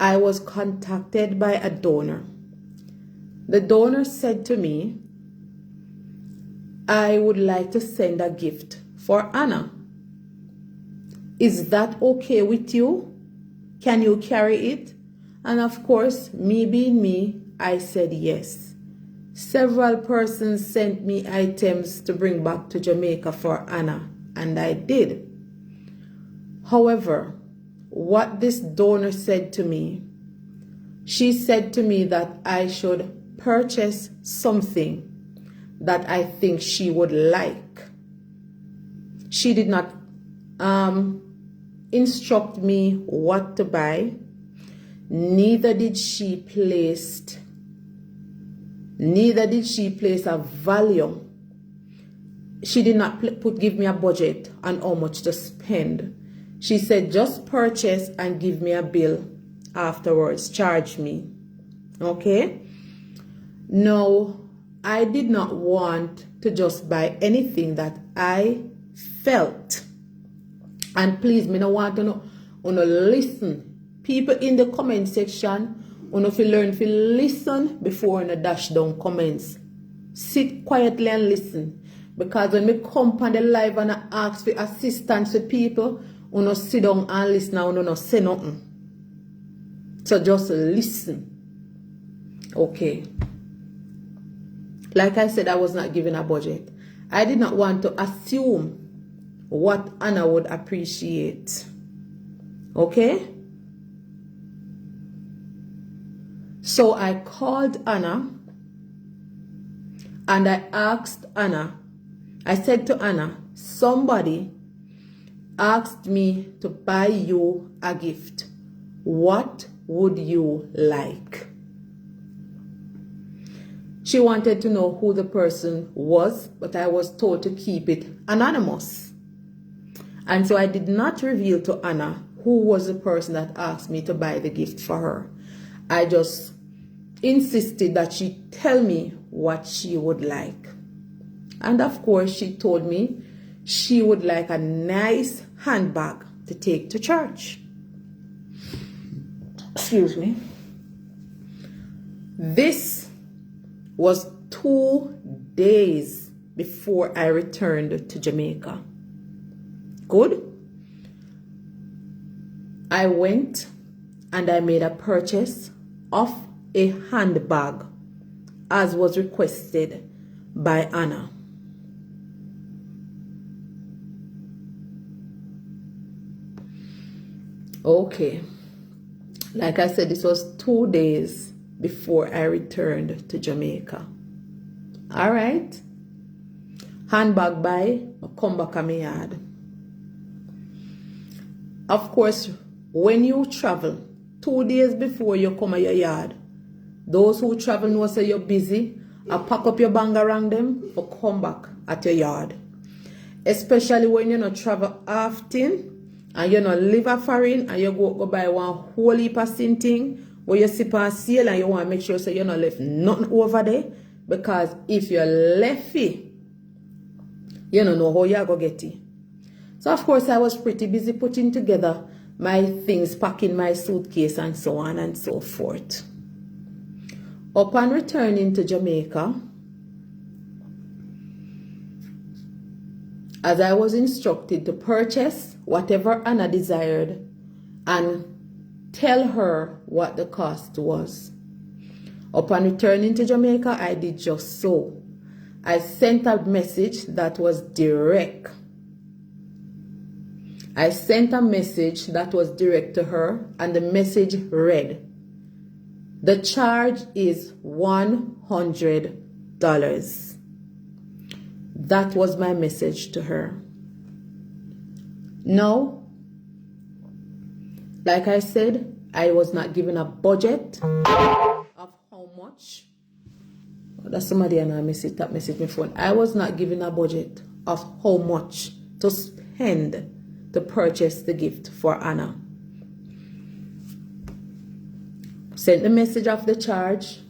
I was contacted by a donor. The donor said to me, I would like to send a gift for Anna. Is that okay with you? Can you carry it? And of course, me being me, I said yes. Several persons sent me items to bring back to Jamaica for Anna, and I did. However, what this donor said to me, she said to me that I should purchase something that I think she would like. She did not instruct me what to buy. Neither did she place a value. She did not give me a budget on how much to spend. She said just purchase and give me a bill afterwards, charge me. Okay? No, I did not want to just buy anything that I felt. And please, me no want to know, listen. People in the comment section, if you learn to listen before you dash down comments. Sit quietly and listen. Because when me come on the live and I ask for assistance with people, sit down and listen and no say nothing. So just listen. Okay. Like I said, I was not given a budget. I did not want to assume what Anna would appreciate. Okay? So I called Anna and I asked Anna, I said to Anna, somebody asked me to buy you a gift. What would you like? She wanted to know who the person was, but I was told to keep it anonymous. And so I did not reveal to Anna who was the person that asked me to buy the gift for her. I just insisted that she tell me what she would like. And of course, she told me she would like a nice handbag to take to church. Excuse me. This was 2 days before I returned to Jamaica. Good. I went and I made a purchase of a handbag as was requested by Anna. Okay. Like I said, this was 2 days before I returned to Jamaica. All right. Handbag buy, I come back to my yard. Of course, when you travel, 2 days before you come to your yard, those who travel know say you're busy. I pack up your bag around them or come back at your yard. Especially when you not travel often and you not live a foreign and you go buy one whole heap of thing where you sip on sale and you want to make sure so you not left nothing over there. Because if you left it, you don't know how you're going to get it. So of course I was pretty busy putting together my things, packing my suitcase and so on and so forth. Upon returning to Jamaica, as I was instructed to purchase whatever Anna desired and tell her what the cost was. Upon returning to Jamaica, I did just so. I sent a message that was direct. I sent a message that was direct to her, and the message read, the charge is $100. That was my message to her. No, like I said, I was not given a budget of how much. That's somebody and I message that message my phone. I was not given a budget of how much to spend to purchase the gift for Anna. Sent the message of the charge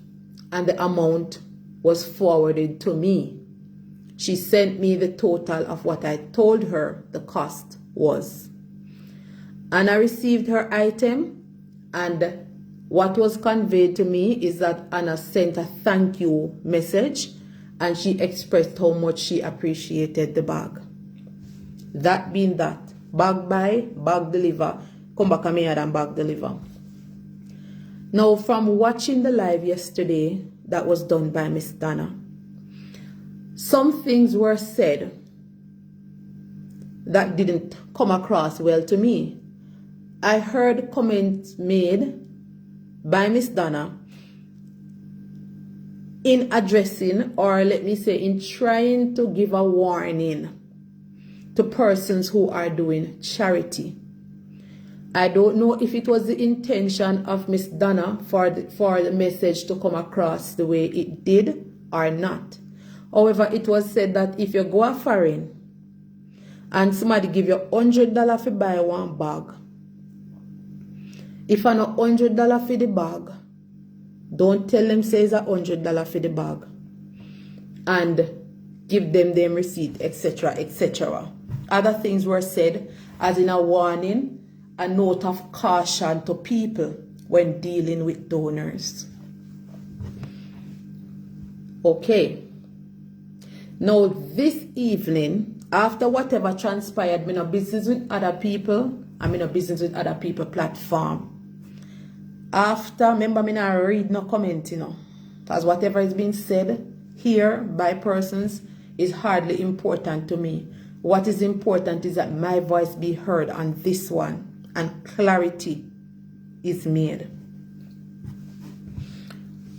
and the amount was forwarded to me. She sent me the total of what I told her the cost was. Anna received her item and What was conveyed to me is that Anna sent a thank you message and she expressed how much she appreciated the bag. That being that, bag buy, bag deliver, come back and bag deliver. Now, from watching the live yesterday that was done by Miss Donna, some things were said that didn't come across well to me. I heard comments made by Miss Donna in addressing, or let me say, in trying to give a warning to persons who are doing charity. I don't know if it was the intention of Miss Donna for the message to come across the way it did or not. However, it was said that if you go a foreign and somebody give you $100 for buy one bag, if I know $100 for the bag, don't tell them say it's $100 for the bag and give them receipt, etc., etc. Other things were said as in a warning, a note of caution to people when dealing with donors. Okay. Now this evening, after whatever transpired, I'm in a business with other people. I'm in a business with other people platform. After, remember, me not read no comment, because whatever is being said here by persons is hardly important to me. What is important is that my voice be heard on this one and clarity is made.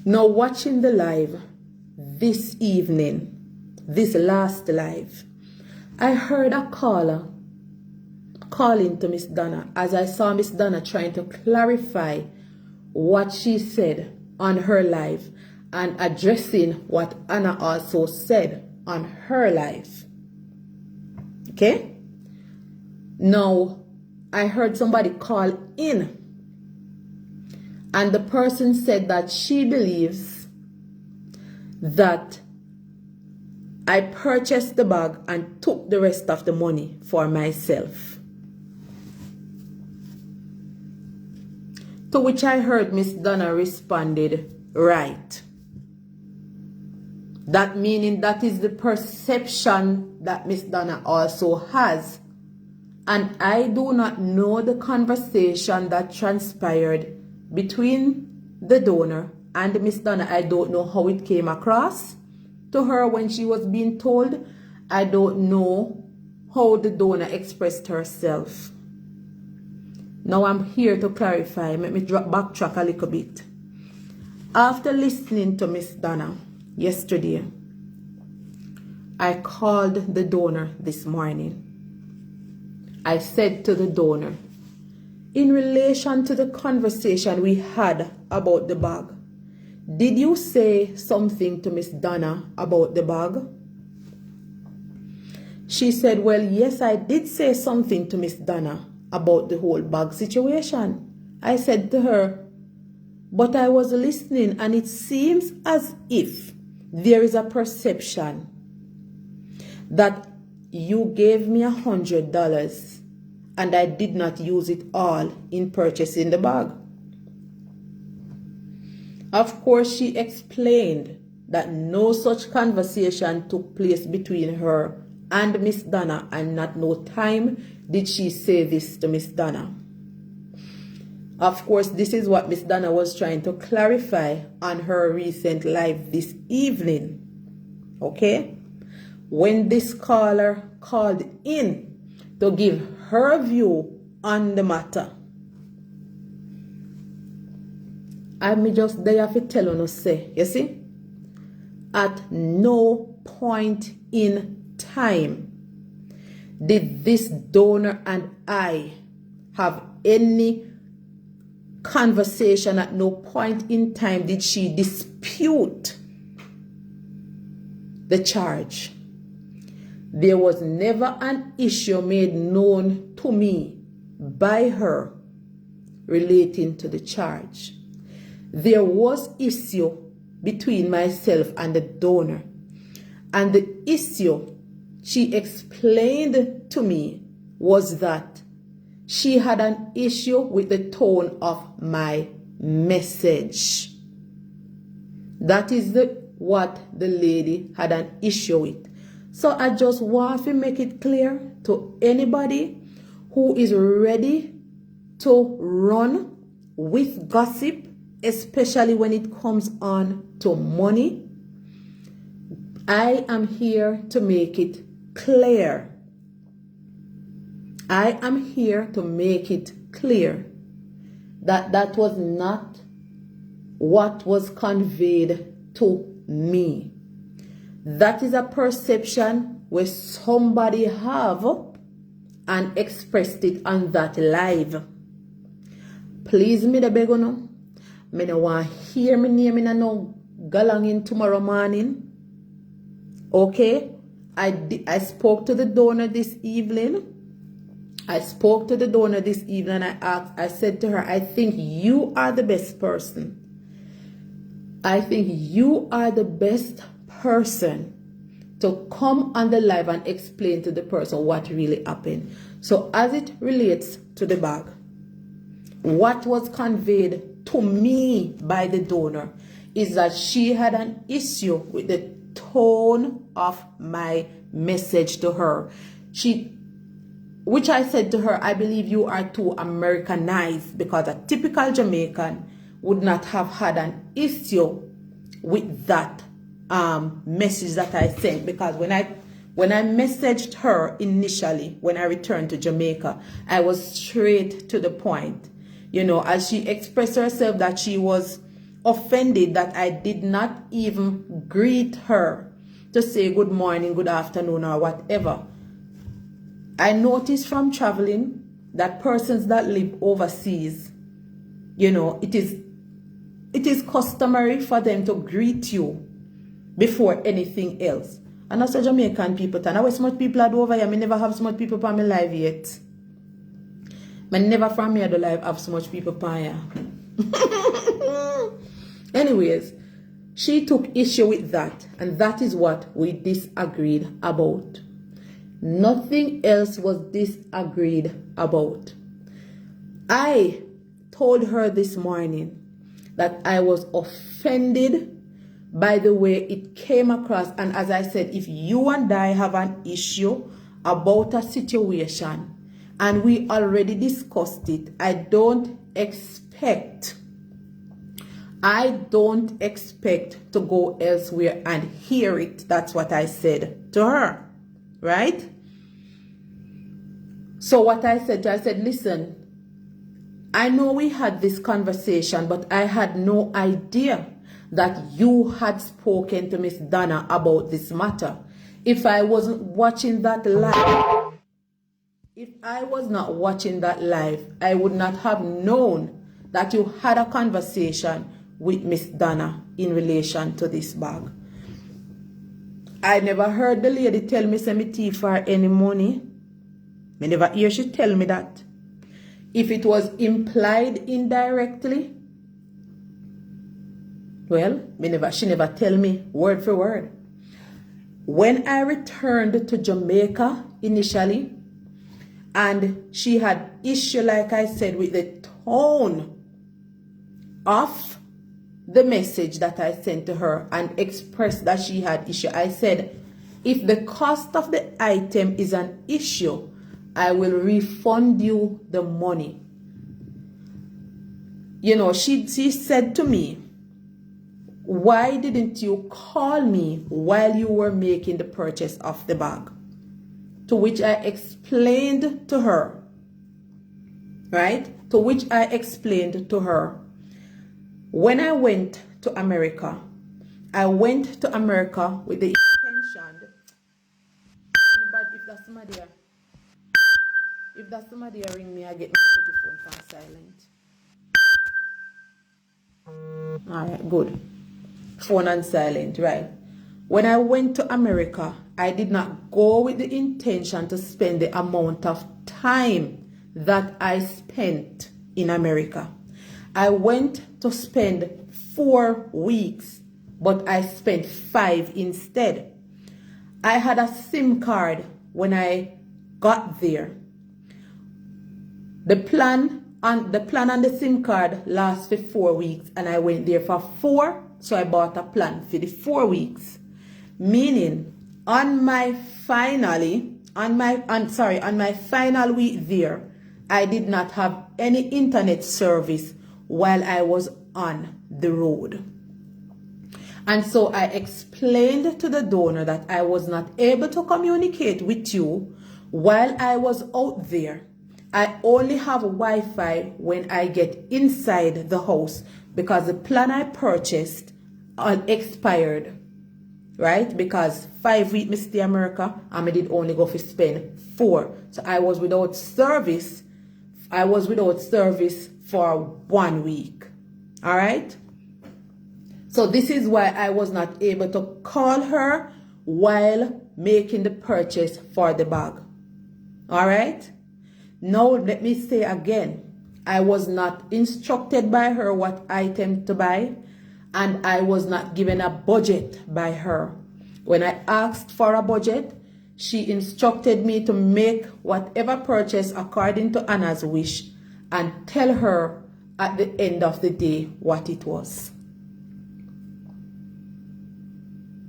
Now, watching the live this evening, this last live, I heard a caller calling to Miss Donna as I saw Miss Donna trying to clarify what she said on her live and addressing what Anna also said on her live. Okay? Now, I heard somebody call in and the person said that she believes that I purchased the bag and took the rest of the money for myself. To which I heard Miss Donna responded, right. That meaning that is the perception that Miss Donna also has. And I do not know the conversation that transpired between the donor and Miss Donna. I don't know how it came across to her when she was being told. I don't know how the donor expressed herself. Now I'm here to clarify. Let me backtrack a little bit. After listening to Miss Donna yesterday, I called the donor this morning. I said to the donor, in relation to the conversation we had about the bag, did you say something to Miss Donna about the bag? She said, well, yes, I did say something to Miss Donna about the whole bag situation. I said to her, but I was listening and it seems as if there is a perception that you gave me $100 and I did not use it all in purchasing the bag. Of course, she explained that no such conversation took place between her and Miss Donna, and not no time did she say this to Miss Donna. Of course, this is what Miss Donna was trying to clarify on her recent live this evening. Okay? When this caller called in to give her view on the matter, I'm just there to tell you, say, you see, at no point in time did this donor and I have any conversation. At no point in time did she dispute the charge. There was never an issue made known to me by her relating to the charge. There was issue between myself and the donor, and the issue she explained to me was that she had an issue with the tone of my message. That is what the lady had an issue with. So I just want to make it clear to anybody who is ready to run with gossip, especially when it comes on to money. I am here to make it clear. I am here to make it clear that that was not what was conveyed to me. That is a perception where somebody have and expressed it on that live. Please me the beg no. Me no want hear me name in no galangin tomorrow morning. Okay? I spoke to the donor this evening. I said to her, I think you are the best person. I think you are the best person to come on the live and explain to the person what really happened. So as it relates to the bag, what was conveyed to me by the donor is that she had an issue with the tone of my message to her. Which I said to her, I believe you are too Americanized, because a typical Jamaican would not have had an issue with that message that I sent. Because when I messaged her initially, when I returned to Jamaica, I was straight to the point. You know, as she expressed herself that she was offended that I did not even greet her to say good morning, good afternoon, or whatever. I noticed from traveling that persons that live overseas, you know, it is customary for them to greet you before anything else. And as a Jamaican people, and I was smart people are over here. I never have smart people on my live yet. I never from here the live have so much people on here. Anyways, she took issue with that, and that is what we disagreed about. Nothing else was disagreed about. I told her this morning that I was offended by the way it came across. And as I said, if you and I have an issue about a situation and we already discussed it, I don't expect to go elsewhere and hear it. That's what I said to her. Right? So what I said, listen, I know we had this conversation, but I had no idea that you had spoken to Miss Donna about this matter. If I wasn't watching that live, if I was not watching that live, I would not have known that you had a conversation with Miss Donna in relation to this bag. I never heard the lady tell me say me thief for any money. I never hear she tell me that. If it was implied indirectly, well, she never tell me word for word. When I returned to Jamaica initially, and she had issue, like I said, with the tone of the message that I sent to her and expressed that she had issue, I said, if the cost of the item is an issue, I will refund you the money. You know, she said to me, why didn't you call me while you were making the purchase of the bag? To which I explained to her, right? To which I explained to her, when I went to America, I went to America with the intention. If that's somebody ring me, I get my phone from silent. Alright, good. Phone on silent, right? When I went to America, I did not go with the intention to spend the amount of time that I spent in America. I went to spend 4 weeks, but I spent 5 instead. I had a SIM card when I got there. The plan And the plan on the SIM card lasts for 4 weeks, and I went there for 4, so I bought a plan for the 4 weeks. Meaning, on my final week there, I did not have any internet service while I was on the road. And so I explained to the donor that I was not able to communicate with you while I was out there. I only have Wi-Fi when I get inside the house because the plan I purchased expired, right? Because 5 weeks I stay in America and I did only go for spend 4. So I was without service. I was without service for 1 week. All right? So this is why I was not able to call her while making the purchase for the bag. All right? Now, let me say again, I was not instructed by her what item to buy, and I was not given a budget by her. When I asked for a budget, she instructed me to make whatever purchase according to Anna's wish and tell her at the end of the day what it was.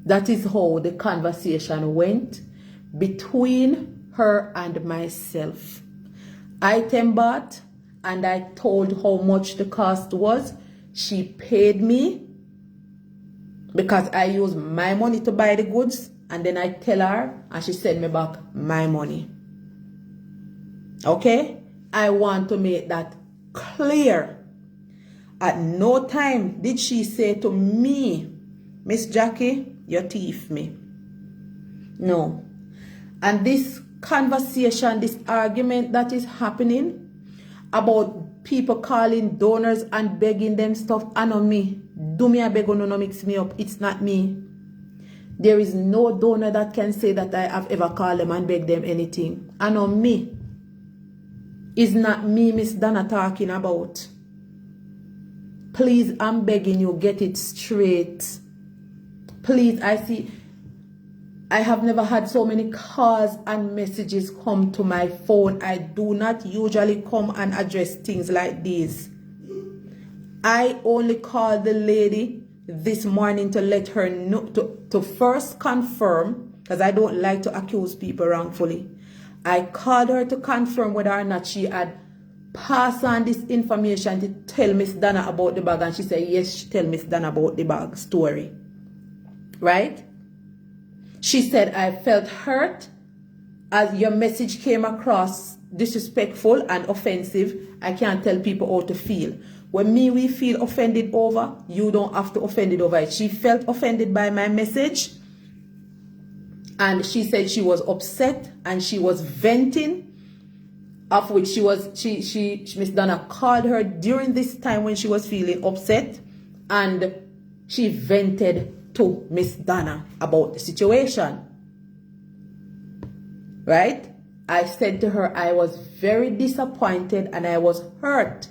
That is how the conversation went between her and myself. Item bought, and I told how much the cost was. She paid me because I used my money to buy the goods, and then I tell her and she send me back my money. Okay? I want to make that clear. At no time did she say to me, Miss Jackie, you thief me. No. And this conversation, this argument that is happening about people calling donors and begging them stuff, I know me. Do me a beg or no mix me up. It's not me. There is no donor that can say that I have ever called them and begged them anything. I know me. It's not me, Miss Donna, talking about. Please, I'm begging you, get it straight. Please, I have never had so many calls and messages come to my phone. I do not usually come and address things like this. I only called the lady this morning to let her know, to first confirm, because I don't like to accuse people wrongfully. I called her to confirm whether or not she had passed on this information to tell Miss Donna about the bag, and she said yes, she tell Miss Donna about the bag story. Right? She said, I felt hurt as your message came across disrespectful and offensive. I can't tell people how to feel. When we feel offended over, you don't have to offend it over it. She felt offended by my message. And she said she was upset and she was venting, of which Miss Donna called her during this time when she was feeling upset, and she vented to Miss Donna about the situation. Right? I said to her I was very disappointed and I was hurt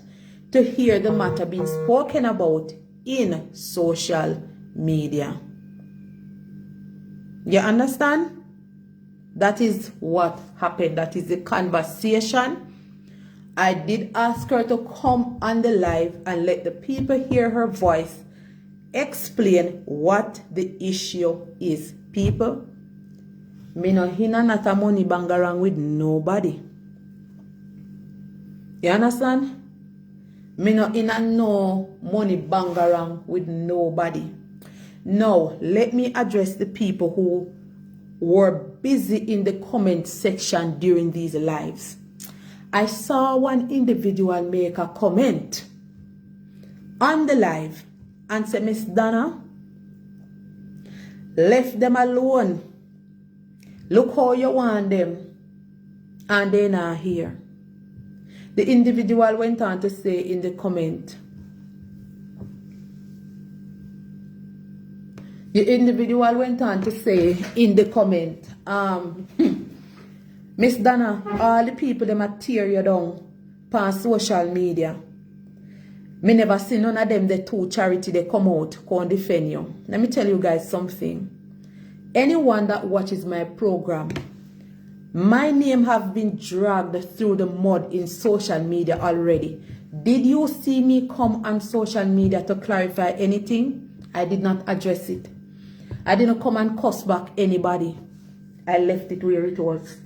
to hear the matter being spoken about in social media. You understand? That is what happened. That is the conversation. I did ask her to come on the live and let the people hear her voice explain what the issue is. People, me no hina not a money bangarang with nobody. You understand? Me no hina no money bangarang with nobody. Now, let me address the people who were busy in the comment section during these lives. I saw one individual make a comment on the live and say, Miss Donna, left them alone. Look how you want them. And they're not here. The individual went on to say in the comment, Miss Donna, all the people them a tear you down on social media. Me never see none of them, the two charity, they come out, come defend you. Let me tell you guys something. Anyone that watches my program, My name have been dragged through the mud in social media already. Did you see me come on social media to clarify anything? I did not address it. I didn't come and cuss back anybody. I left it where it was.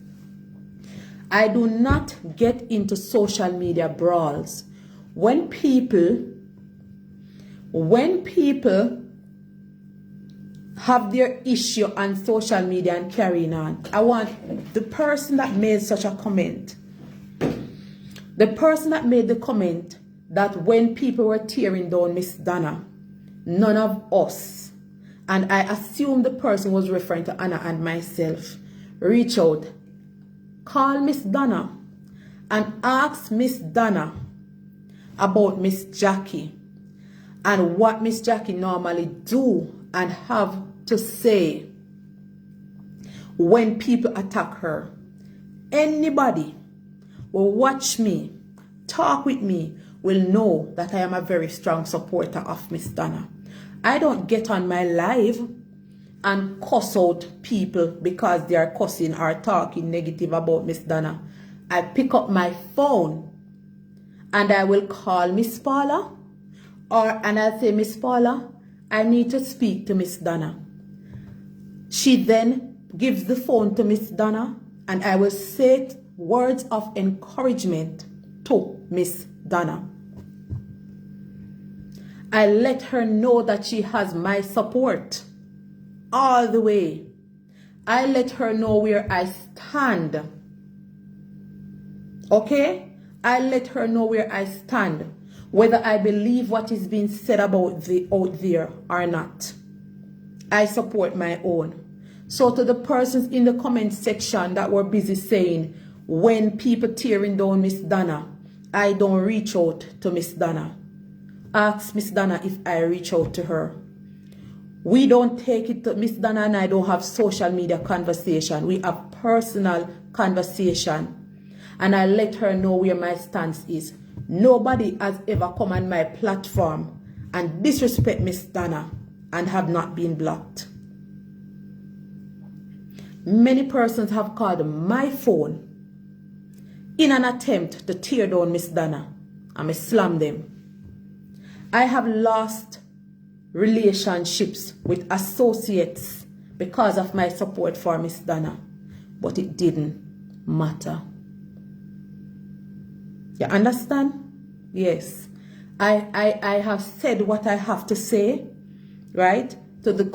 I do not get into social media brawls. When people have their issue on social media and carrying on, I want the person that made such a comment, the person that made the comment that when people were tearing down Miss Donna, none of us, and I assume the person was referring to Anna and myself, reach out, call Miss Donna and ask Miss Donna about Miss Jacky and what Miss Jacky normally do and have to say when people attack her. Anybody will watch me, talk with me, will know that I am a very strong supporter of Miss Donna. I don't get on my live and cuss out people because they are cussing or talking negative about Miss Donna. I pick up my phone and I will call Miss Paula, and I'll say, Miss Paula, I need to speak to Miss Donna. She then gives the phone to Miss Donna and I will say words of encouragement to Miss Donna. I let her know that she has my support all the way. I let her know where I stand. Okay? I let her know where I stand, whether I believe what is being said about out there or not. I support my own. So to the persons in the comment section that were busy saying, when people tearing down Miss Donna, I don't reach out to Miss Donna. Ask Miss Donna if I reach out to her. We don't take it to Miss Donna and I don't have social media conversation. We have personal conversation. And I let her know where my stance is. Nobody has ever come on my platform and disrespect Miss Donna and have not been blocked. Many persons have called my phone in an attempt to tear down Miss Donna and I slam them. I have lost relationships with associates because of my support for Miss Donna, but it didn't matter. You understand? Yes. I have said what I have to say, right? To the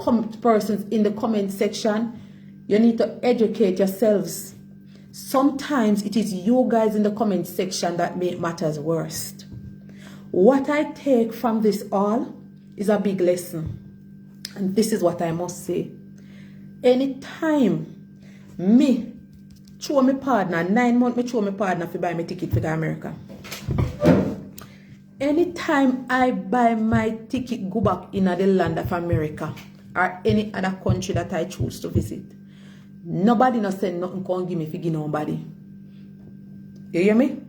persons in the comment section, you need to educate yourselves. Sometimes it is you guys in the comment section that make matters worse. What I take from this all is a big lesson. And this is what I must say. Anytime me show my partner, 9 months me show my partner to buy my ticket for America. Anytime I buy my ticket go back in the land of America or any other country that I choose to visit, nobody no send nothing can give me for give nobody. You hear me?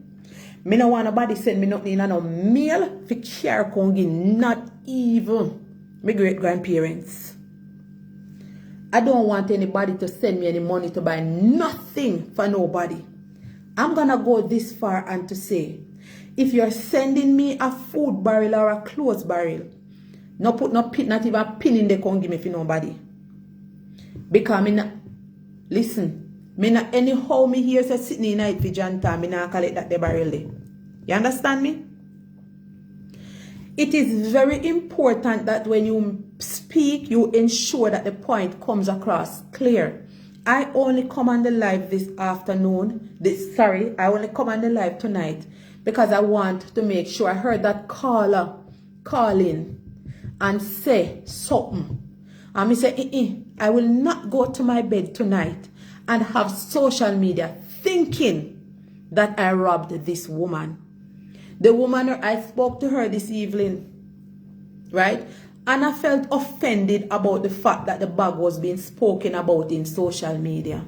Me no want nobody send me nothing in no mail for care can give, not even my great grandparents. I don't want anybody to send me any money to buy nothing for nobody. I'm gonna go this far and to say, if you're sending me a food barrel or a clothes barrel, no put no pin, not even a pin in the can give me for nobody. Because me not, listen, me not anyhow me here say sitting in night for Janta, me not collect that the barrel there. You understand me? It is very important that when you speak, you ensure that the point comes across clear. I only come on the live this afternoon. I only come on the live tonight because I want to make sure I heard that caller call in and say something. And me say, I will not go to my bed tonight and have social media thinking that I robbed this woman. The woman, I spoke to her this evening, right? And I felt offended about the fact that the bag was being spoken about in social media.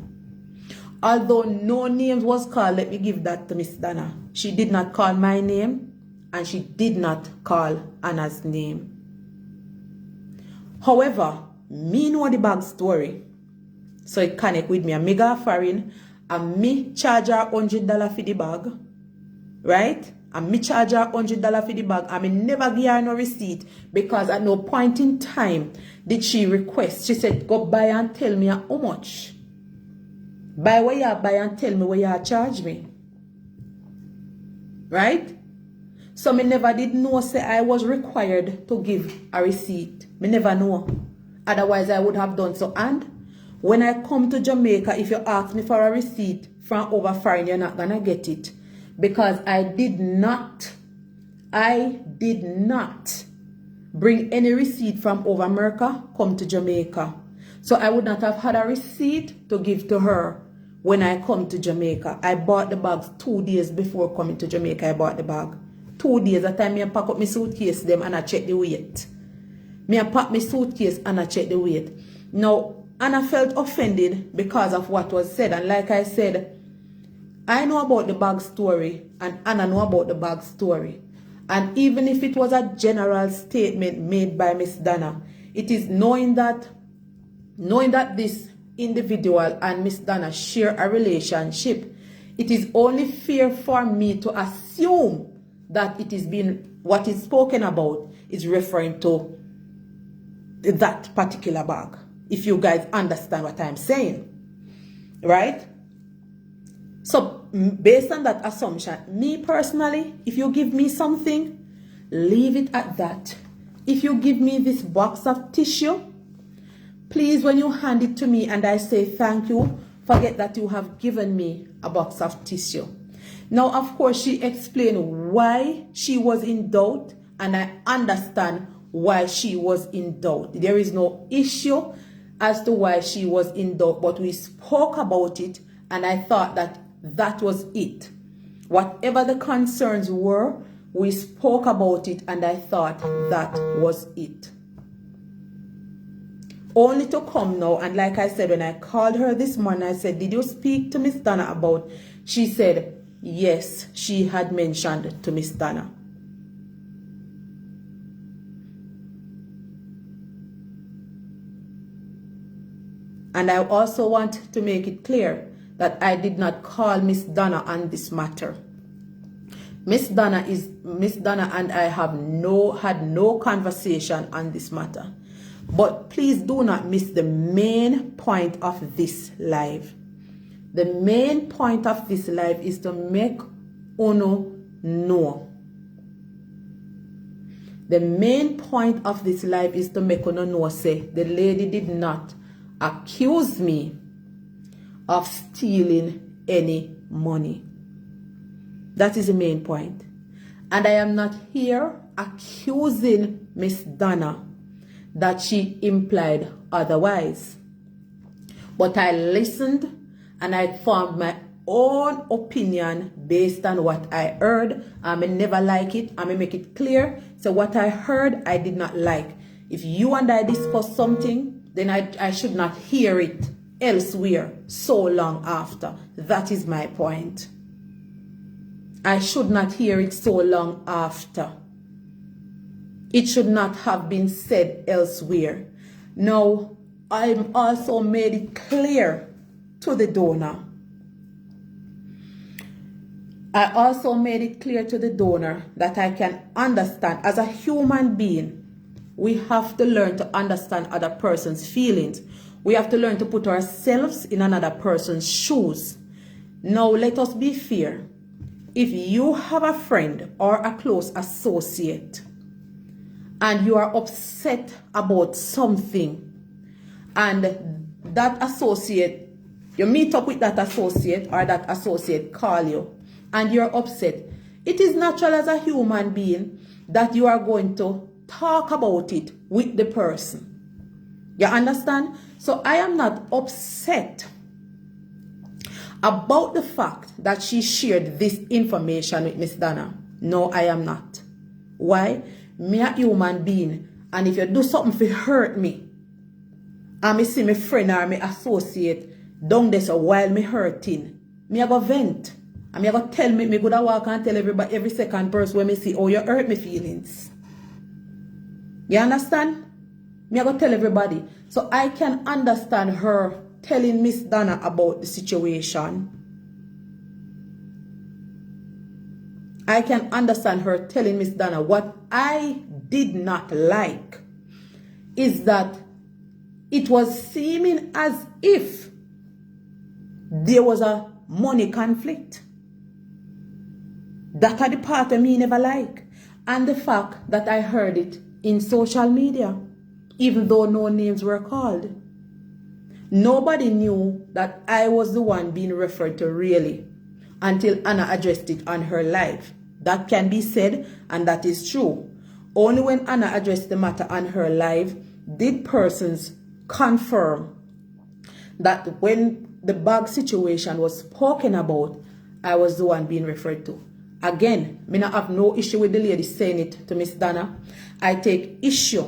Although no names was called, let me give that to Miss Donna. She did not call my name and she did not call Anna's name. However, me know the bag story. So it connect with me. I go foreign and me charge her $100 for the bag, right? And me charge her $100 for the bag, and me never give her no receipt, because at no point in time did she request. She said, go buy and tell me how much. Buy what you buy and tell me what you charge me. Right? So me never did know say I was required to give a receipt. Me never know. Otherwise I would have done so. And when I come to Jamaica, if you ask me for a receipt from over foreign, you're not gonna get it. Because I did not bring any receipt from over America come to Jamaica. So I would not have had a receipt to give to her when I come to Jamaica. I bought the bags 2 days before coming to Jamaica. I bought the bag. 2 days. That time I pack up my suitcase them and I check the weight. I pack my suitcase and I check the weight. Now, Anna felt offended because of what was said. And like I said, I know about the bag story and Anna know about the bag story. And even if it was a general statement made by Miss Donna, it is knowing that this individual and Miss Donna share a relationship, it is only fair for me to assume that it is being, what is spoken about is referring to that particular bag. If you guys understand what I'm saying, right? So based on that assumption, me personally, if you give me something, leave it at that. If you give me this box of tissue, please, when you hand it to me and I say thank you, forget that you have given me a box of tissue. Now, of course, she explained why she was in doubt, and I understand why she was in doubt. There is no issue as to why she was in doubt, but we spoke about it, and I thought that that was it. Whatever the concerns were, we spoke about it, and I thought that was it. Only to come now, and like I said, when I called her this morning, I said, did you speak to Miss Donna about? She said, yes, she had mentioned to Miss Donna. And I also want to make it clear that I did not call Miss Donna on this matter. Miss Donna and I have had no conversation on this matter. But please do not miss the main point of this live. The main point of this live is to make Uno know. The main point of this live is to make Uno know, say, the lady did not accuse me of stealing any money. That is the main point. And I am not here accusing Miss Donna that she implied otherwise. But I listened and I formed my own opinion based on what I heard. I may never like it. I may make it clear. So what I heard, I did not like. If you and I discuss something, then I should not hear it elsewhere so long after. That is my point. I should not hear it so long after. It should not have been said elsewhere. Now, I also made it clear to the donor. I also made it clear to the donor that I can understand. As a human being, we have to learn to understand other person's feelings. We have to learn to put ourselves in another person's shoes. Now, let us be fair. If you have a friend or a close associate and you are upset about something, and that associate, you meet up with that associate or that associate call you and you're upset, it is natural as a human being that you are going to talk about it with the person. You understand? So I am not upset about the fact that she shared this information with Miss Donna. No, I am not. Why? Me a human being, and if you do something to hurt me, and me see my friend or my associate down there so while me hurting, me a go vent. And me a go tell me go to walk and tell everybody, every second person when me see, oh, you hurt me feelings. You understand? Me a go tell everybody. So I can understand her telling Miss Donna about the situation. I can understand her telling Miss Donna. What I did not like is that it was seeming as if there was a money conflict. That are the part of me never like. And the fact that I heard it in social media, even though no names were called. Nobody knew that I was the one being referred to really until Anna addressed it on her live. That can be said, and that is true. Only when Anna addressed the matter on her live did persons confirm that when the bag situation was spoken about, I was the one being referred to. Again, I have no issue with the lady saying it to Miss Donna. I take issue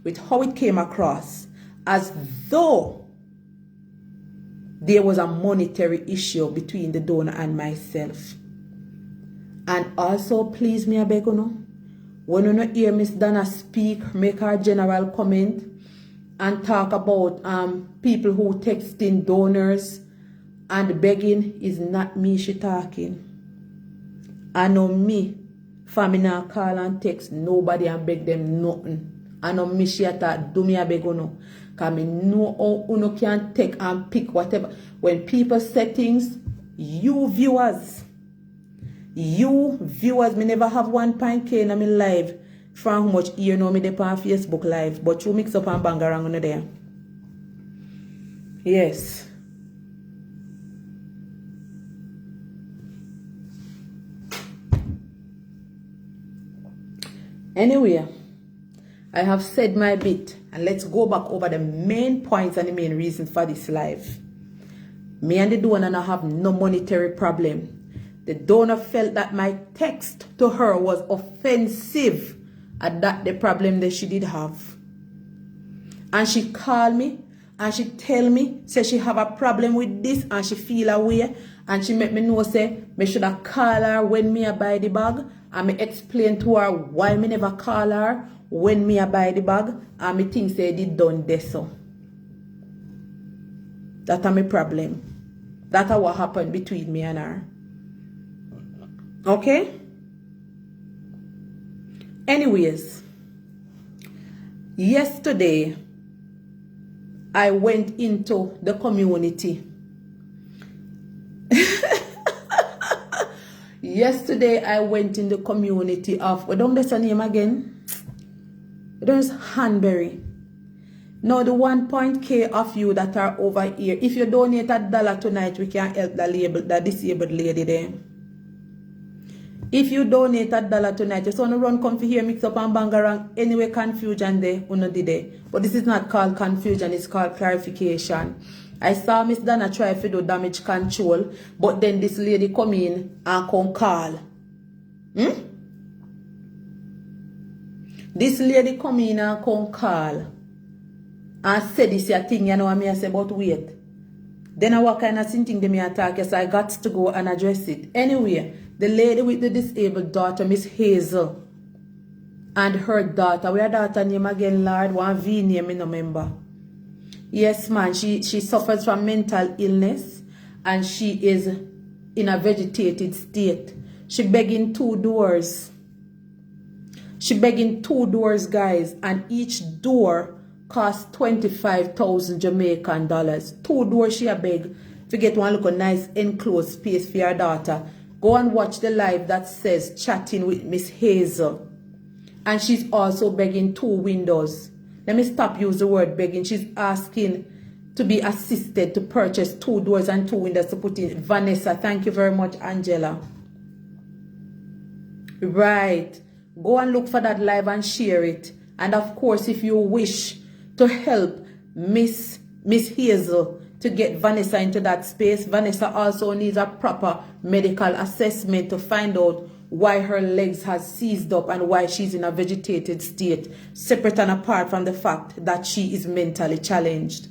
with how it came across as though there was a monetary issue between the donor and myself. And also, please me, I beg you, when you not hear Miss Donna speak, make her general comment and talk about people who texting donors and begging, is not me she talking. I know me, family now call and text nobody and beg them nothing. I know me she attack, do me a beg no. Because me know how uno can take and pick whatever. When people say things, you viewers, me never have 1.k in my live from how much you know me dey on Facebook live. But you mix up and bang around on there. Yes. Anyway, I have said my bit, and let's go back over the main points and the main reasons for this live. Me and the donor have no monetary problem. The donor felt that my text to her was offensive, and that the problem that she did have. And she called me and she tell me, say she have a problem with this and she feel away, and she make me know say me should have call her when me a buy the bag, and me explain to her why me never call her when me a buy the bag, and me think say it done this so. That a my problem. That a what happened between me and her. Okay? Anyways, yesterday I went into the community. Yesterday I went in the community of, what don't that's the name again? There's Hanbury. Now the 1.k of you that are over here, if you donate $1 tonight, we can help the disabled lady there. If you donate $1 tonight, just want to run come for here, mix up and bang around. Anyway, confusion there, uno did it. But this is not called confusion, it's called clarification. I saw Miss Donna try to do damage control, but then this lady come in and come call. This lady come in and come call and say this your thing, you know what I say, but wait. Then I what kind of thing they me attack, so I got to go and address it. Anyway, the lady with the disabled daughter, Miss Hazel, and her daughter, where daughter name again, Lord, one V name, I no remember. Yes, man, she suffers from mental illness and she is in a vegetated state. She begging 2 doors. She begging 2 doors, guys, and each door costs 25,000 Jamaican dollars. 2 doors she a beg to get one look a nice enclosed space for your daughter. Go and watch the live that says chatting with Miss Hazel. And she's also begging 2 windows. Let me stop use the word begging. She's asking to be assisted to purchase 2 doors and 2 windows to put in. Vanessa, thank you very much, Angela. Right. Go and look for that live and share it. And of course, if you wish to help Miss Hazel to get Vanessa into that space, Vanessa also needs a proper medical assessment to find out why her legs has seized up and why she's in a vegetated state, separate and apart from the fact that she is mentally challenged.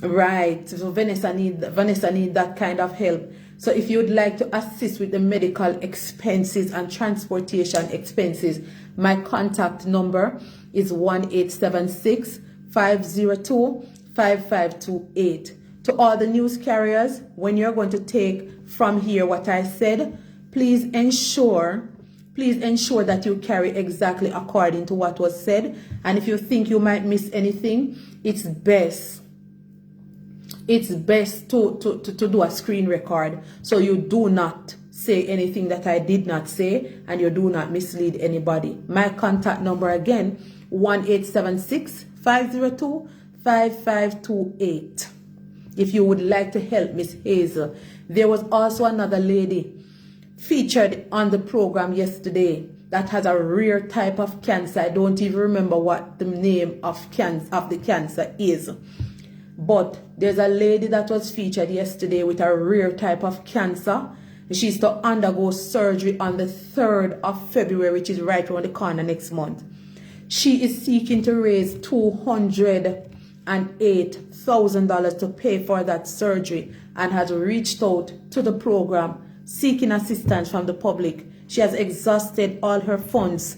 Right, so Vanessa need that kind of help. So if you would like to assist with the medical expenses and transportation expenses, my contact number is 1-876-502 5528. To all the news carriers, when you're going to take from here what I said, please ensure that you carry exactly according to what was said. And if you think you might miss anything, it's best to do a screen record, so you do not say anything that I did not say and you do not mislead anybody. My contact number again, 1-876-502-5528. If you would like to help Miss Hazel. There was also another lady featured on the program yesterday that has a rare type of cancer. I don't even remember what the name of the cancer is. But there's a lady that was featured yesterday with a rare type of cancer. She's to undergo surgery on the 3rd of February, which is right around the corner next month. She is seeking to raise $208,000 to pay for that surgery and has reached out to the program seeking assistance from the public. She has exhausted all her funds,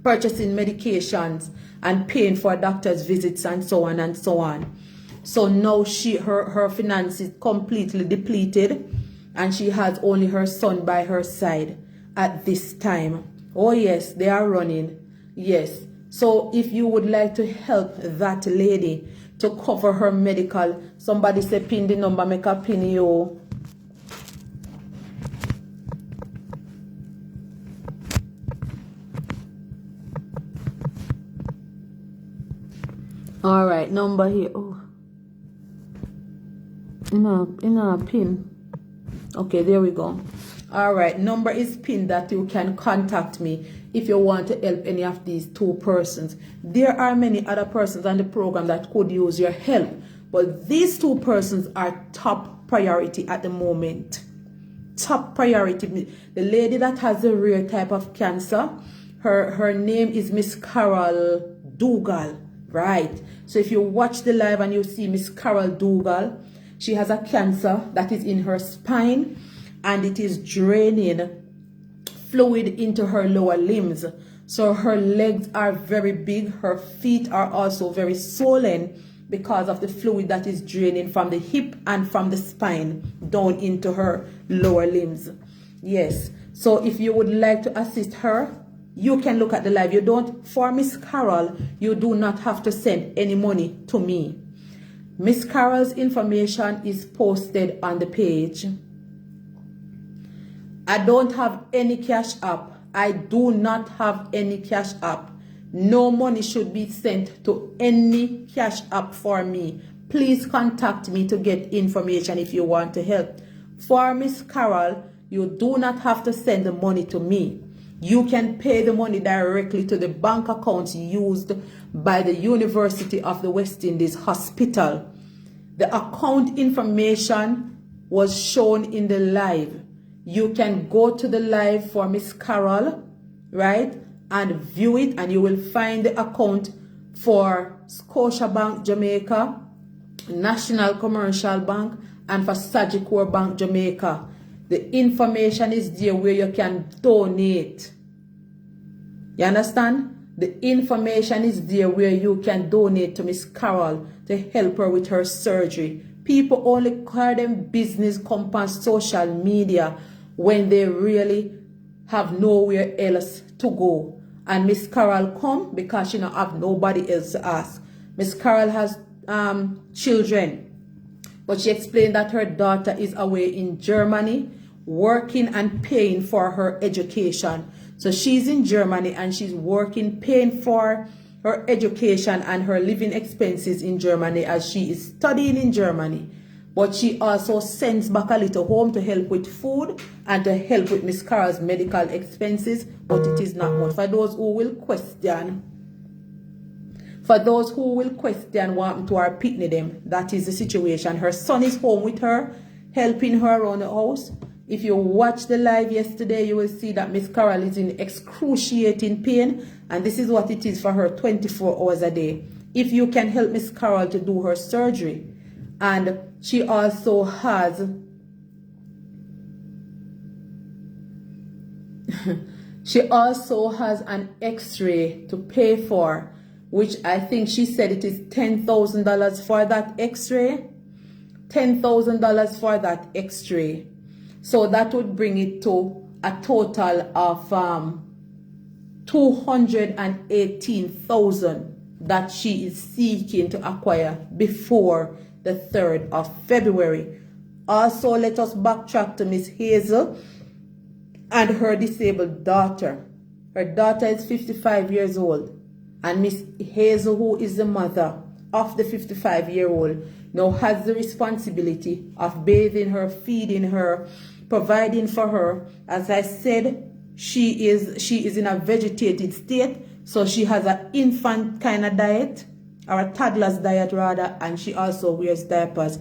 purchasing medications and paying for doctor's visits and so on and so on. So now her finances completely depleted, and she has only her son by her side at this time. Oh yes, they are running. Yes. So if you would like to help that lady to cover her medical, somebody say pin the number, make a pin you. All right, number here. Oh. In a pin. Okay, there we go. All right, number is pinned that you can contact me if you want to help any of these two persons. There are many other persons on the program that could use your help, but these two persons are top priority at the moment. Top priority. The lady that has the rare type of cancer, her name is Miss Carol Dougal, right? So if you watch the live and you see Miss Carol Dougal, she has a cancer that is in her spine and it is draining fluid into her lower limbs. So her legs are very big. Her feet are also very swollen because of the fluid that is draining from the hip and from the spine down into her lower limbs. Yes. So if you would like to assist her, you can look at the live. For Miss Carol, you do not have to send any money to me. Miss Carol's information is posted on the page. I don't have any cash app. I do not have any cash app. No money should be sent to any cash app for me. Please contact me to get information if you want to help. For Miss Carol, you do not have to send the money to me. You can pay the money directly to the bank accounts used by the University of the West Indies Hospital. The account information was shown in the live. You can go to the live for Miss Carol, right, and view it, and you will find the account for Scotiabank Jamaica, National Commercial Bank, and for Sagicor Bank Jamaica. The information is there where you can donate. You understand? The information is there where you can donate to Miss Carol to help her with her surgery. People only call them business come on social media when they really have nowhere else to go. And Miss Carol come because she don't have nobody else to ask. Miss Carol has children, but she explained that her daughter is away in Germany working and paying for her education. So she's in Germany and she's working, paying for her education and her living expenses in Germany as she is studying in Germany. But she also sends back a little home to help with food and to help with Miss Carol's medical expenses, but it is not much. For those who will question what happened to her pitney them, that is the situation. Her son is home with her, helping her around the house. If you watch the live yesterday, you will see that Miss Carol is in excruciating pain, and this is what it is for her 24 hours a day. If you can help Miss Carol to do her surgery, and she also has an x-ray to pay for. which I think she said it is $10,000 for that x-ray. $10,000 for that x-ray. So that would bring it to a total of 218,000 that she is seeking to acquire before the 3rd of February. Also, let us backtrack to Miss Hazel and her disabled daughter. Her daughter is 55 years old, and Miss Hazel, who is the mother of the 55-year-old, now has the responsibility of bathing her, feeding her, providing for her. As I said, she is in a vegetated state, so she has an infant kind of diet, or a toddler's diet rather, and she also wears diapers.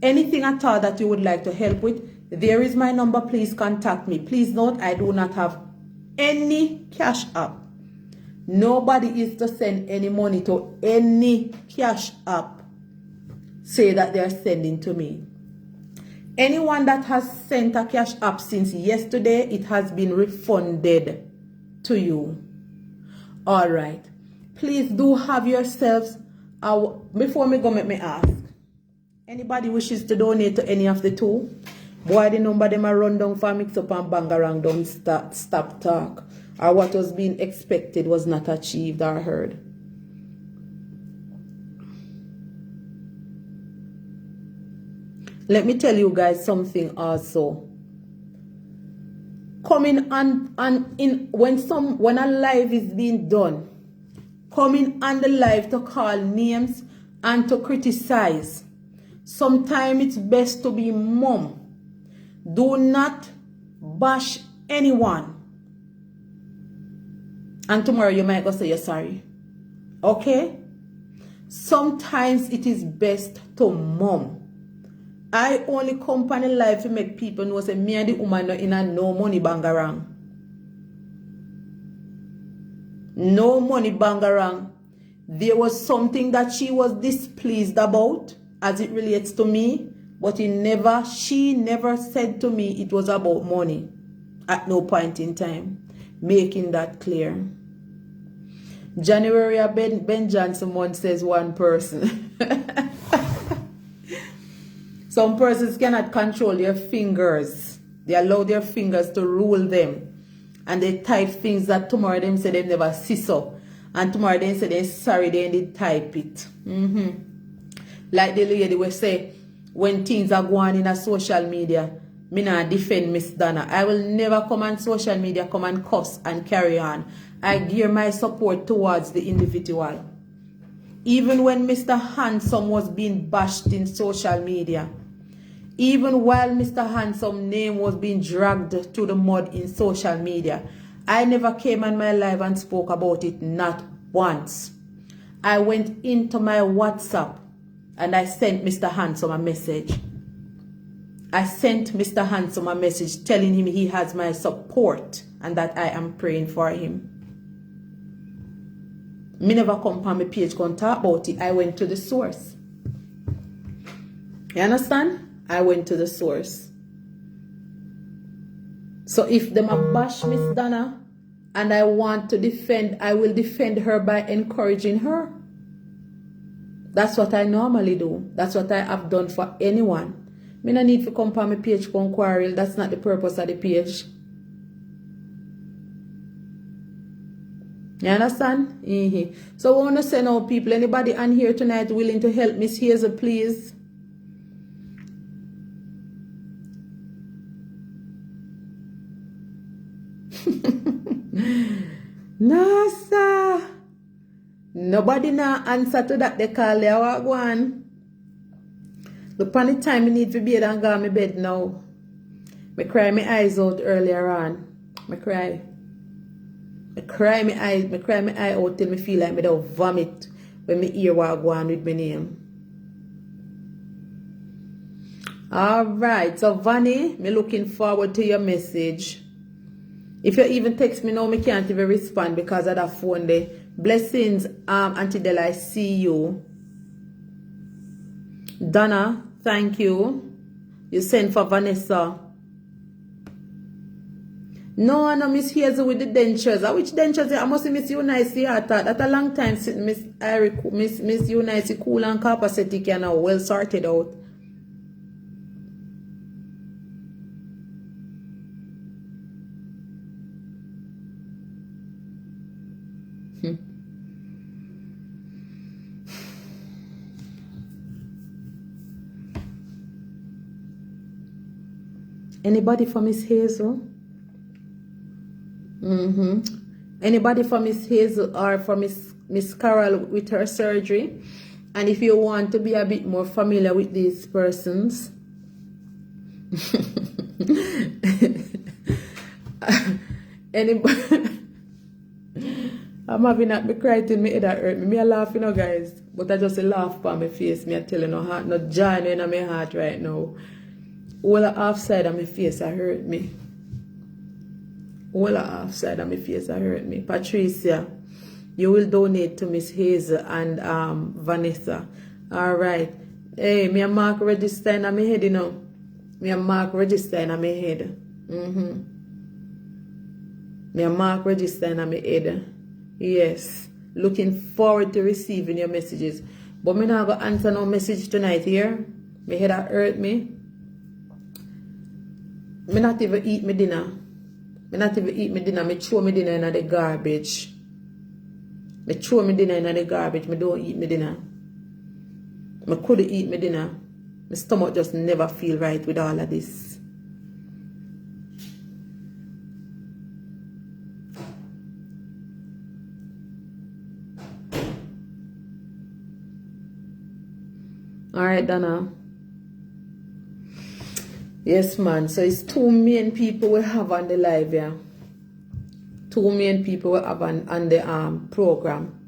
Anything at all that you would like to help with, there is my number. Please contact me. Please note, I do not have any cash app. Nobody is to send any money to any cash app. Say that they are sending to me. Anyone that has sent a cash app since yesterday, it has been refunded to you. All right. Please do have yourselves. Before me go, make me ask. Anybody wishes to donate to any of the two? Boy, the number them are run down for mix up and bang around, don't stop talk. Or what was being expected was not achieved or heard. Let me tell you guys something also. Coming on when a live is being done, coming on the live to call names and to criticize. Sometimes it's best to be mum. Do not bash anyone. And tomorrow you might go say you're sorry. Okay? Sometimes it is best to mum. I only come on the live to make people know say me and the woman not in a no money bangarang. No money bangarang. There was something that she was displeased about as it relates to me, but she never said to me it was about money at no point in time. Making that clear. January Ben Johnson once says one person. Some persons cannot control their fingers. They allow their fingers to rule them. And they type things that tomorrow them say they never see so. And tomorrow they say they're sorry they didn't type it. Like the lady will say, when things are going in a social media, me not defend Miss Donna. I will never come on social media, come and cuss and carry on. I gear my support towards the individual. Even when Mr. Handsome was being bashed in social media, even while Mr. Handsome's name was being dragged to the mud in social media, I never came on my live and spoke about it, not once. I went into my WhatsApp and I sent Mr. Handsome a message. I sent Mr. Handsome a message telling him he has my support and that I am praying for him. Me never come on my page and talk about it. I went to the source. You understand? I went to the source. So if them a bash Miss Donna and I want to defend, I will defend her by encouraging her. That's what I normally do. That's what I have done for anyone. Me no need to come on my page and quarrel. That's not the purpose of the page. You understand? So I want to send out people. Anybody on here tonight willing to help Miss Hazel, please? No, sir. Nobody now answer to that. They call their one. Look on the time I need to be and go to my bed now. I cry my eyes out earlier on. I cry my eye out till I feel like I don't vomit when I hear what go on with my name. Alright, so Vanny, me looking forward to your message. If you even text me now, I can't even respond because of that phone there. Blessings, Auntie Della, I see you. Donna, thank you. You sent for Vanessa. No, no, Miss Hazel with the dentures. Which dentures? I must Miss Eunice. I thought that a long time since Miss Eunice cool and copacetic and now well sorted out. Anybody for Miss Hazel? Anybody for Miss Hazel or for Miss Carol with her surgery? And if you want to be a bit more familiar with these persons, anybody? I'm having that me crying till me head that hurt me. Me a laugh, you know, guys, but I just a laugh on my face. Me a tell you no heart, no joy in my heart right now. All the half side of my face I hurt me. All the half side of my face I hurt me. Patricia, you will donate to Miss Hazel and Vanessa. Alright. Hey, me a mark register in my head, you know. Me a mark register in my head. Me a mark register in my head. Yes. Looking forward to receiving your messages. But me not going to answer no message tonight here. My head hurt me. Me not even eat my dinner. Me not even eat my dinner. Me throw my dinner in the garbage. Me throw my dinner in the garbage. Me don't eat my dinner. Me couldn't eat my dinner. My stomach just never feel right with all of this. Alright, Donna. Yes, man. So it's two main people we have on the live here. Two main people we have on the program.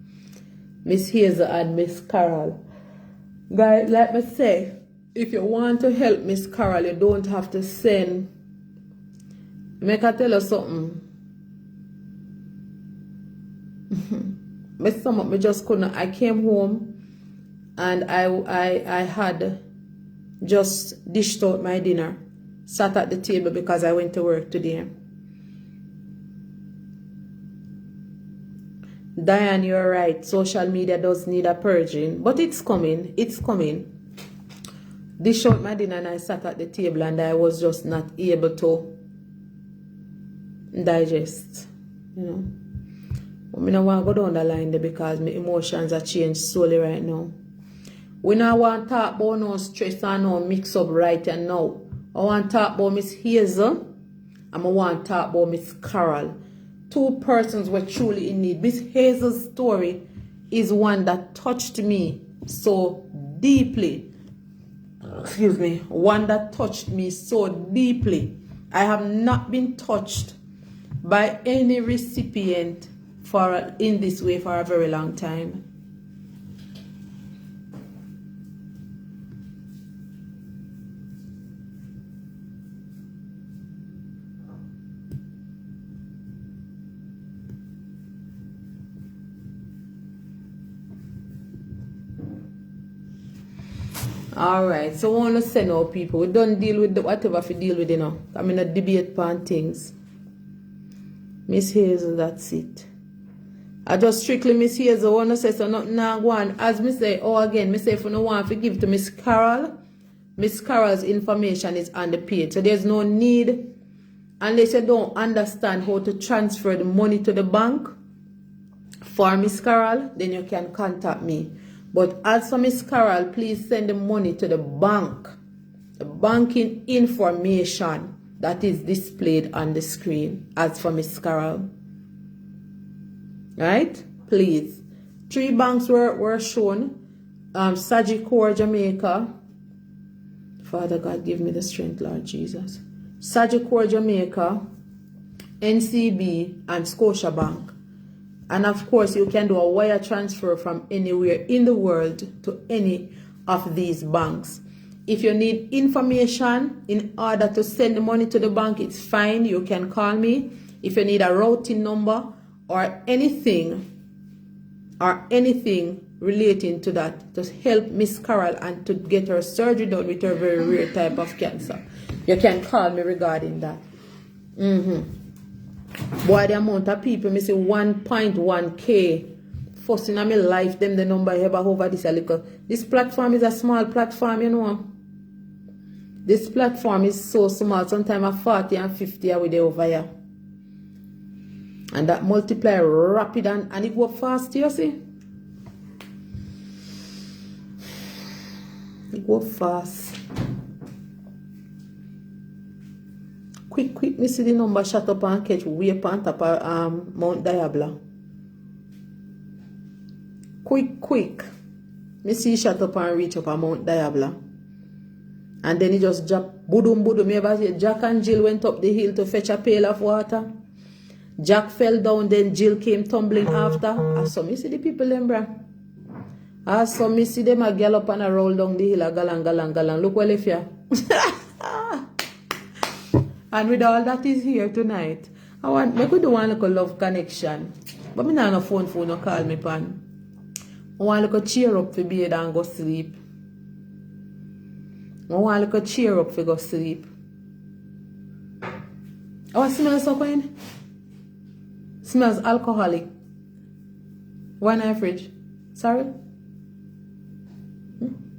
Miss Hazel and Miss Carol. Guys, like me say, if you want to help Miss Carol, you don't have to send. Make I tell you something. My stomach, me just couldn't. I came home and I had just dished out my dinner. Sat at the table because I went to work today. Diane, you're right. Social media does need a purging. But it's coming. It's coming. Dish out my dinner and I sat at the table and I was just not able to digest. You know. But I don't want to go down the line there because my emotions are changed slowly right now. We now want to talk about no stress and no mix up right and now. I want to talk about Miss Hazel and I want to talk about Miss Carol. Two persons were truly in need. Miss Hazel's story is one that touched me so deeply. Excuse me. One that touched me so deeply. I have not been touched by any recipient in this way for a very long time. Alright, so we want to send out people. We don't deal with whatever we deal with, you know. I mean, a debate on things. Miss Hazel, that's it. I just strictly Miss Hazel want to say so nothing now go on. As me say, again, me say if you don't want to give to Miss Carol, Miss Carol's information is on the page. So there's no need, unless you don't understand how to transfer the money to the bank for Miss Carol, then you can contact me. But as for Miss Carol, please send the money to the bank. The banking information that is displayed on the screen. As for Miss Carol. Right? Please. 3 banks were shown. Sagicor, Jamaica. Father God, give me the strength, Lord Jesus. Sagicor, Jamaica. NCB and Scotiabank. And of course, you can do a wire transfer from anywhere in the world to any of these banks. If you need information in order to send the money to the bank, it's fine. You can call me. If you need a routing number or anything relating to that, to help Miss Carol and to get her surgery done with her very rare type of cancer, you can call me regarding that. Boy, the amount of people, me say 1.1k. First in my life, them the number I ever over this a little. This platform is a small platform, you know. This platform is so small. Sometimes a 40 and 50 are with the over here. And that multiply rapid and it go fast, you see. It go fast. Quick, me see the number shut up and catch way up on top of Mount Diablo. Quick. Me see shut up and reach up on Mount Diablo. And then he just drop, boodum. Me ever say Jack and Jill went up the hill to fetch a pail of water. Jack fell down, then Jill came tumbling after. I saw me see the people them, bruh. I saw me see them a gallop and a roll down the hill, a galang. Look well if ya. And with all that is here tonight, I could do one little love connection. But me not no phone no call me pan. I want to cheer up for bed and go sleep. I want to cheer up for go sleep. What smells so fine? Smells alcoholic. Why in the fridge? Sorry?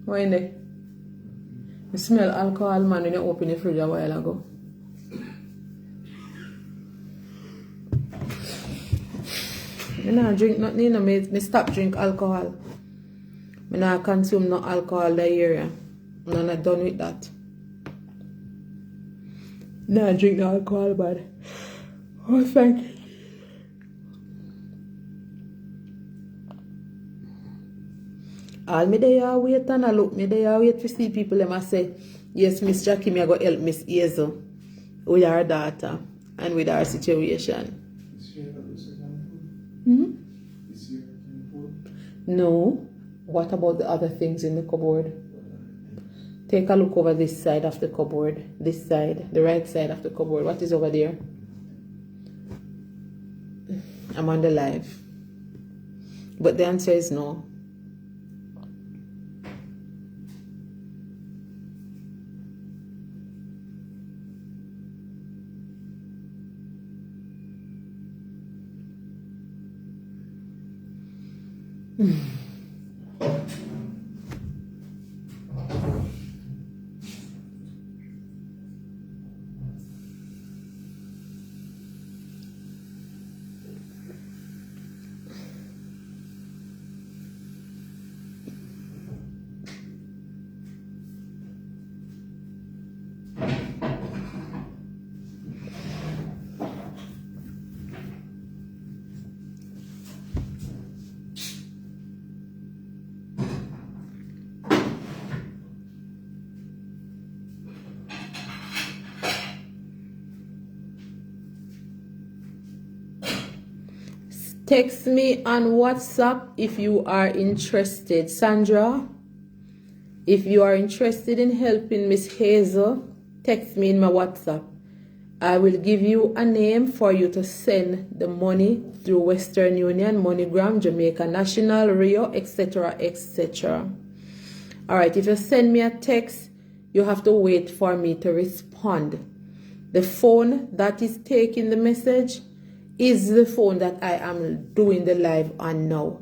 Why in there? You smell alcohol, man, when you open the fridge a while ago. I don't drink nothing, you know, me stop drink alcohol. I don't consume no alcohol that area. I'm not done with that. No, drink no alcohol, but oh, thank you. All me there wait and I look, me there wait to see people them I say, yes, Miss Jacky, me I go help Miss Hazel with our daughter and with our situation. No. What about the other things in the cupboard? Take a look over this side of the cupboard. This side, the right side of the cupboard. What is over there? I'm on the live. But the answer is no. Text me on WhatsApp if you are interested. Sandra, if you are interested in helping Miss Hazel, text me in my WhatsApp. I will give you a name for you to send the money through Western Union, MoneyGram, Jamaica National, Rio, etc., etc. Alright, if you send me a text, you have to wait for me to respond. The phone that is taking the message is the phone that I am doing the live on now.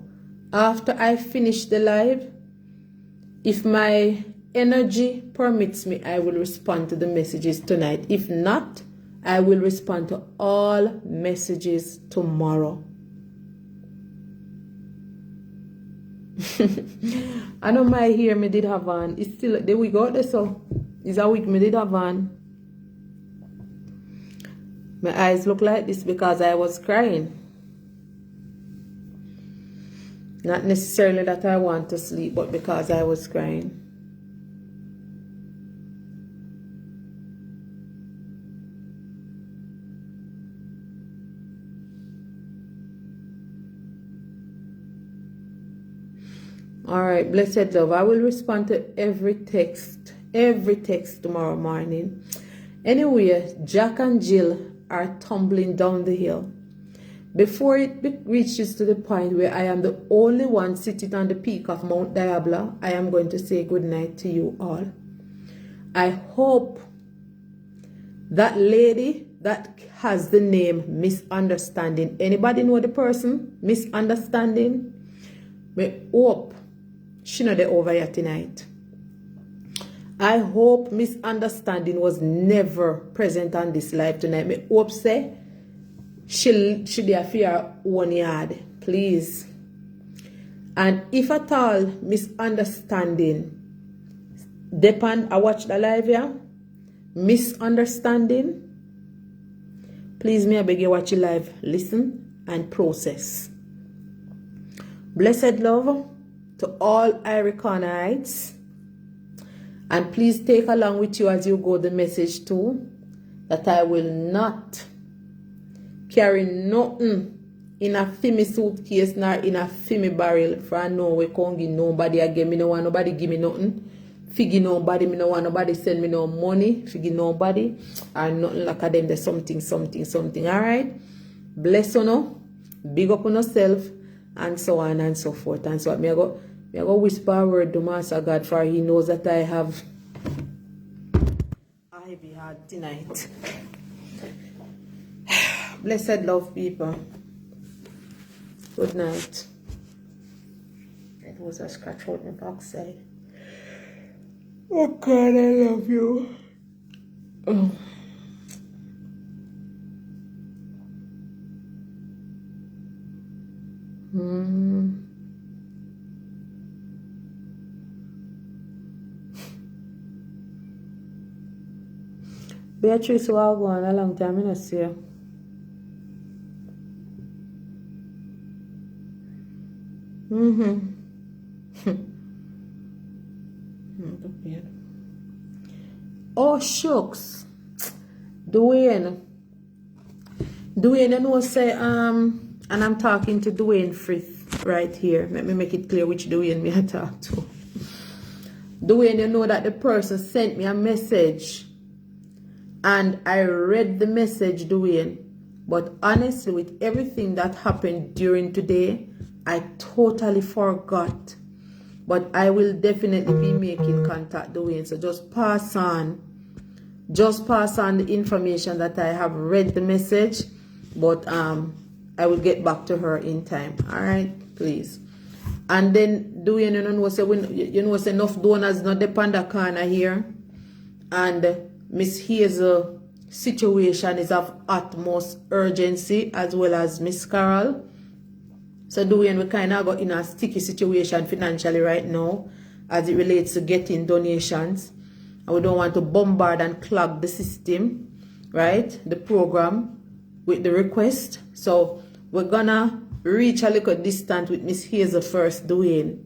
After I finish the live, if my energy permits me, I will respond to the messages tonight. If not, I will respond to all messages tomorrow. I know my hair me did have on. It's still the week out there, so it's a week me did have on. My eyes look like this because I was crying. Not necessarily that I want to sleep, but because I was crying. Alright, blessed love. I will respond to every text tomorrow morning. Anyway, Jack and Jill are tumbling down the hill. Before it reaches to the point where I am the only one sitting on the peak of Mount Diablo, I am going to say good night to you all. I hope that lady that has the name Misunderstanding. Anybody know the person? Misunderstanding? Me hope she not there over here tonight. I hope Misunderstanding was never present on this live tonight. Me hope say she there for her own yard, please. And if at all Misunderstanding depend, I watch the live here. Misunderstanding, please me I beg you watch it live, listen and process. Blessed love to all Iricanites, and please take along with you as you go the message too, that I will not carry nothing in a fimi suitcase nor in a fimi barrel, for I know we can't give nobody again. Me no want nobody give me nothing. Figure nobody, me no want nobody send me no money. Figure nobody, or nothing like a them. There's something. Alright? Bless you no, big up on yourself, and so on and so forth. And so me I go whisper a word to Master God, for he knows that I have a heavy heart tonight. Blessed love, people. Good night. It was a scratch out my backside. Oh God, I love you. Oh. Beatrice, who I've gone a long time, I don't see her. Oh shucks, Dwayne, you know say and I'm talking to Dwayne Frith right here. Let me make it clear which Dwayne me I talk to. Dwayne, you know that the person sent me a message and I read the message, Dwayne, but honestly with everything that happened during today, I totally forgot. But I will definitely be making contact, Dwayne. So just pass on the information that I have read the message. But I will get back to her in time. Alright, please. And then Dwayne, you know say enough donors not depend on the corner here. And Miss Hazel's situation is of utmost urgency, as well as Miss Carol. So Dwayne, we kind of got in a sticky situation financially right now as it relates to getting donations. And we don't want to bombard and clog the system, right? The program with the request. So we're gonna reach a little distance with Miss Hazel first, Dwayne,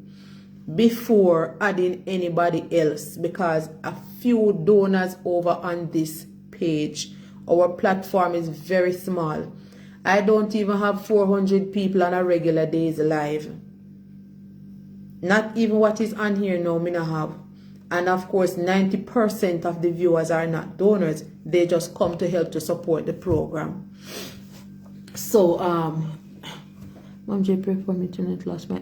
before adding anybody else, because a few donors over on this page. Our platform is very small. I don't even have 400 people on a regular days live. Not even what is on here now, me not have. And of course, 90% of the viewers are not donors. They just come to help to support the program. So, Mom J, pray for me tonight, lost my